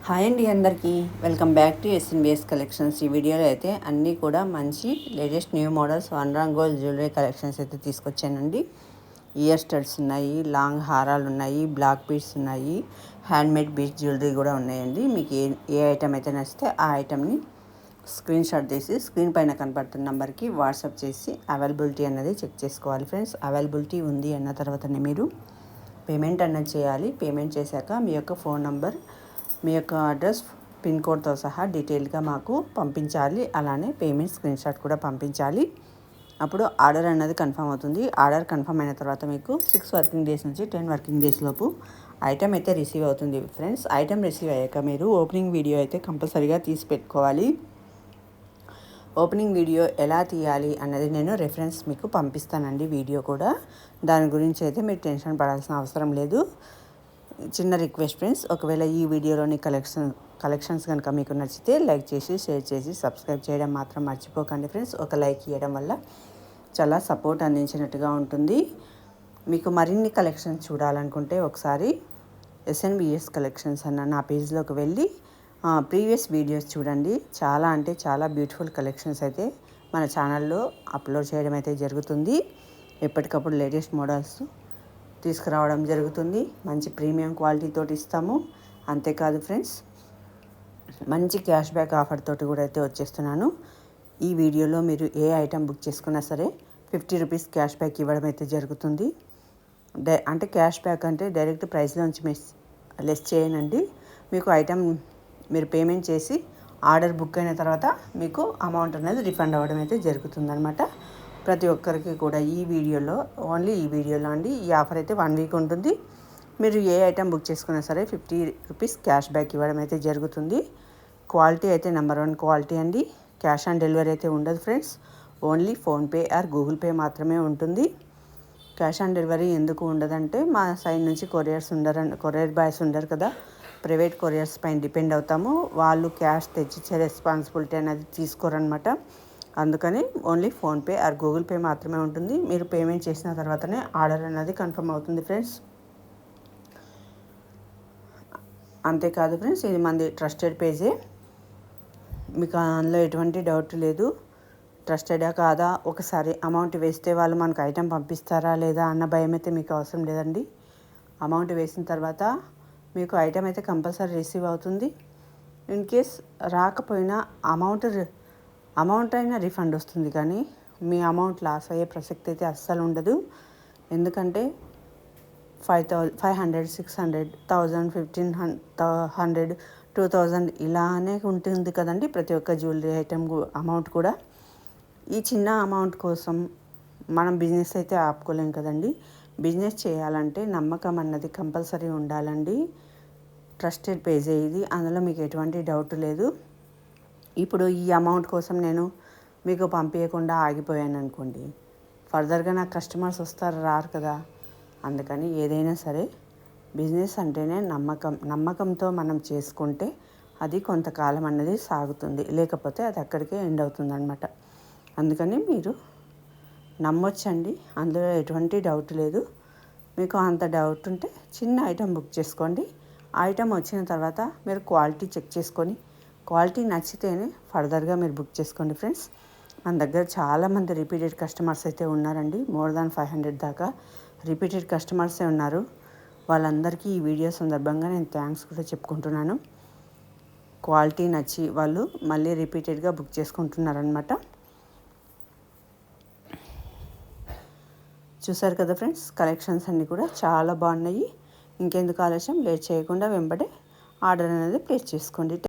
Hi అండి అందరికీ welcome back to ఎస్ఎన్బిఎస్ collections. ఈ వీడియోలో అయితే అన్నీ కూడా మంచి latest new models 1 gold jewellery collections అయితే తీసుకొచ్చానండి. ఇయర్ స్టడ్స్ ఉన్నాయి, లాంగ్ హారాలు ఉన్నాయి, బ్లాక్ బీడ్స్ ఉన్నాయి, హ్యాండ్మేడ్ బీడ్స్ జ్యువెలరీ కూడా ఉన్నాయండి. మీకు ఏ ఐటమ్ అయితే నచ్చితే ఆ ఐటమ్ని స్క్రీన్ షాట్ తీసి స్క్రీన్ పైన కనపడుతున్న నెంబర్కి వాట్సాప్ చేసి అవైలబిలిటీ అన్నది చెక్ చేసుకోవాలి ఫ్రెండ్స్. అవైలబిలిటీ ఉంది అన్న తర్వాతనే మీరు పేమెంట్ అన్నది చేయాలి. పేమెంట్ చేశాక మీ యొక్క ఫోన్ నంబర్, మీ యొక్క అడ్రస్, పిన్ కోడ్తో సహా డీటెయిల్గా మాకు పంపించాలి. అలానే పేమెంట్ స్క్రీన్ షాట్ కూడా పంపించాలి. అప్పుడు ఆర్డర్ అన్నది కన్ఫర్మ్ అవుతుంది. ఆర్డర్ కన్ఫర్మ్ అయిన తర్వాత మీకు 6 వర్కింగ్ డేస్ నుంచి 10 వర్కింగ్ డేస్ లోపు ఐటమ్ అయితే రిసీవ్ అవుతుంది ఫ్రెండ్స్. ఐటమ్ రిసీవ్ అయ్యాక మీరు ఓపెనింగ్ వీడియో అయితే కంపల్సరీగా తీసి పెట్టుకోవాలి. ఓపెనింగ్ వీడియో ఎలా తీయాలి అన్నది నేను రెఫరెన్స్ మీకు పంపిస్తానండి. వీడియో కూడా దాని గురించి అయితే మీరు టెన్షన్ పడాల్సిన అవసరం లేదు. చిన్న రిక్వెస్ట్ ఫ్రెండ్స్, ఒకవేళ ఈ వీడియోలోని కలెక్షన్స్ కనుక మీకు నచ్చితే లైక్ చేసి, షేర్ చేసి, సబ్స్క్రైబ్ చేయడం మాత్రం మర్చిపోకండి ఫ్రెండ్స్. ఒక లైక్ ఇవ్వడం వల్ల చాలా సపోర్ట్ అందించినట్టుగా ఉంటుంది. మీకు మరిన్ని కలెక్షన్స్ చూడాలనుకుంటే ఒకసారి ఎస్ఎన్బిఎస్ కలెక్షన్స్ అన్న నా పేజ్లోకి వెళ్ళి ప్రీవియస్ వీడియోస్ చూడండి. చాలా అంటే చాలా బ్యూటిఫుల్ కలెక్షన్స్ అయితే మన ఛానల్లో అప్లోడ్ చేయడం అయితే జరుగుతుంది. ఎప్పటికప్పుడు లేటెస్ట్ మోడల్స్ తీసుకురావడం జరుగుతుంది. మంచి ప్రీమియం క్వాలిటీతో ఇస్తాము. అంతేకాదు ఫ్రెండ్స్, మంచి క్యాష్ బ్యాక్ ఆఫర్ తోటి కూడా అయితే వచ్చేస్తున్నాను. ఈ వీడియోలో మీరు ఏ ఐటమ్ బుక్ చేసుకున్నా సరే 50 రూపీస్ క్యాష్ బ్యాక్ ఇవ్వడం అయితే జరుగుతుంది. అంటే క్యాష్ బ్యాక్ అంటే డైరెక్ట్ ప్రైస్లోంచి లెస్ చేయనండి. మీకు ఐటమ్ మీరు పేమెంట్ చేసి ఆర్డర్ బుక్ అయిన తర్వాత మీకు అమౌంట్ అనేది రిఫండ్ అవ్వడం అయితే జరుగుతుందన్నమాట. ప్రతి ఒక్కరికి కూడా ఈ వీడియోలో అండి ఈ ఆఫర్ అయితే 1 వీక్ ఉంటుంది. మీరు ఏ ఐటమ్ బుక్ చేసుకున్నా సరే 50 రూపీస్ క్యాష్ బ్యాక్ ఇవ్వడం అయితే జరుగుతుంది. క్వాలిటీ అయితే నెంబర్ 1 క్వాలిటీ అండి. క్యాష్ ఆన్ డెలివరీ అయితే ఉండదు friends. Only PhonePe are Google pay మాత్రమే ఉంటుంది. క్యాష్ ఆన్ డెలివరీ ఎందుకు ఉండదంటే మా సైడ్ నుంచి కొరియర్ బాయ్స్ ఉండరు కదా, ప్రైవేట్ కొరియర్స్ పైన డిపెండ్ అవుతాము. వాళ్ళు క్యాష్ తెచ్చిచ్చే రెస్పాన్సిబిలిటీ అనేది తీసుకోరనమాట. అందుకని only PhonePe are Google pay మాత్రమే ఉంటుంది. మీరు పేమెంట్ చేసిన తర్వాతనే ఆర్డర్ అనేది కన్ఫర్మ్ అవుతుంది ఫ్రెండ్స్. అంతేకాదు ఫ్రెండ్స్, ఇది మంది ట్రస్టెడ్ పేజే. మీకు అందులో ఎటువంటి డౌట్ లేదు. ట్రస్టెడా కాదా, ఒకసారి అమౌంట్ వేస్తే వాళ్ళు మనకు ఐటెం పంపిస్తారా లేదా అన్న భయం అయితే మీకు అవసరం లేదండి. అమౌంట్ వేసిన తర్వాత మీకు ఐటెం అయితే కంపల్సరీ రిసీవ్ అవుతుంది. ఇన్ కేస్ రాకపోయినా అమౌంట్ అయినా రిఫండ్ వస్తుంది, కానీ మీ అమౌంట్ లాస్ అయ్యే ప్రసక్తి అయితే అస్సలు ఉండదు. ఎందుకంటే 500, 600, 1000, 1500, 2000 ఇలానే ఉంటుంది కదండి ప్రతి ఒక్క జ్యువెలరీ ఐటెం అమౌంట్ కూడా. ఈ చిన్న అమౌంట్ కోసం మనం బిజినెస్ అయితే ఆపుకోలేం కదండి. బిజినెస్ చేయాలంటే నమ్మకం అన్నది కంపల్సరీ ఉండాలండి. ట్రస్టెడ్ పేజే ఇది, అందులో మీకు ఎటువంటి డౌట్ లేదు. ఇప్పుడు ఈ అమౌంట్ కోసం నేను మీకు పంపించకుండా ఆగిపోయాను అనుకోండి, ఫర్దర్గా నాకు కస్టమర్స్ రారు కదా. అందుకని ఏదైనా సరే బిజినెస్ అంటేనే నమ్మకంతో మనం చేసుకుంటే అది కొంతకాలం అన్నది సాగుతుంది, లేకపోతే అది అక్కడికే ఎండ్ అవుతుంది అనమాట. అందుకని మీరు నమ్మొచ్చండి, అందులో ఎటువంటి డౌట్ లేదు. మీకు అంత డౌట్ ఉంటే చిన్న ఐటెం బుక్ చేసుకోండి. ఐటెం వచ్చిన తర్వాత మీరు క్వాలిటీ చెక్ చేసుకొని క్వాలిటీ నచ్చితేనే ఫర్దర్గా మీరు బుక్ చేసుకోండి ఫ్రెండ్స్. మన దగ్గర చాలామంది రిపీటెడ్ కస్టమర్స్ అయితే ఉన్నారండి. మోర్ దాన్ 500 దాకా రిపీటెడ్ కస్టమర్సే ఉన్నారు. వాళ్ళందరికీ ఈ వీడియో సందర్భంగా నేను థ్యాంక్స్ కూడా చెప్పుకుంటున్నాను. క్వాలిటీ నచ్చి వాళ్ళు మళ్ళీ రిపీటెడ్గా బుక్ చేసుకుంటున్నారనమాట. చూసారు కదా ఫ్రెండ్స్, కలెక్షన్స్ అన్నీ కూడా చాలా బాగున్నాయి. ఇంకెందుకు ఆలస్యం, లేట్ చేయకుండా వెంబడే ఆర్డర్ అనేది ప్లేస్ చేసుకోండి.